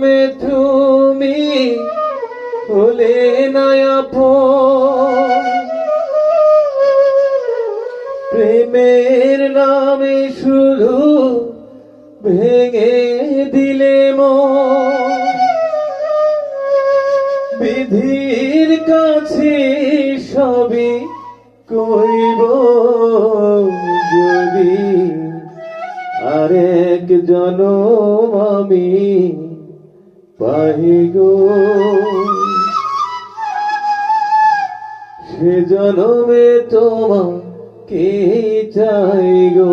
জন্মে তুমি হলে না আপন, প্রেমের নামে শুধু ভেঙে দিলে মন। বিধির কাছে সবই কইব যদি আরেক জনম আমি পাই গো, সে জনমে তোমাকে চাই গো।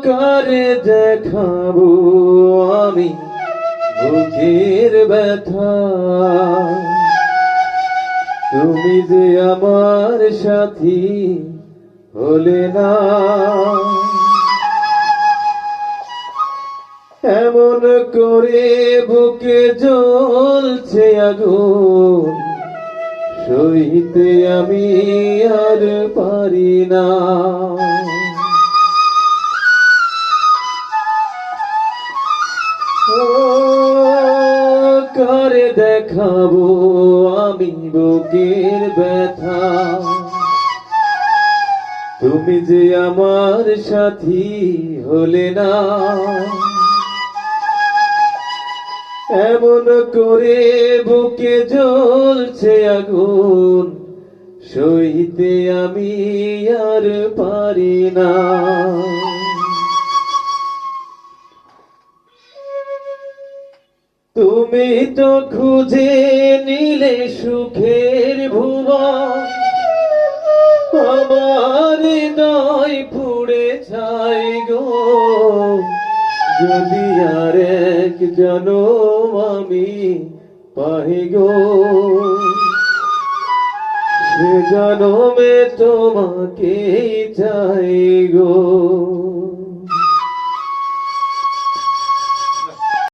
কারে দেখাবো আমি বুকের ব্যথা, তুমি যে আমার সাথী হলে না। এমন করে বুকে জ্বলছে আগুন, সইতে আমি আর পারি না। কারে দেখাবো আমি বুকের ব্যথা, তুমি যে আমার সাথী হলে না। এমন করে বুকে জ্বলছে আগুন, সইতে আমি আর পারি না। তুমি তো খুঁজে নিলে সুখের ভুবন, আমার হৃদয় পুড়ে ছাই গো। যদি আর এক জনম আমি পাই গো, সে জনমে তোমাকে চাই গো।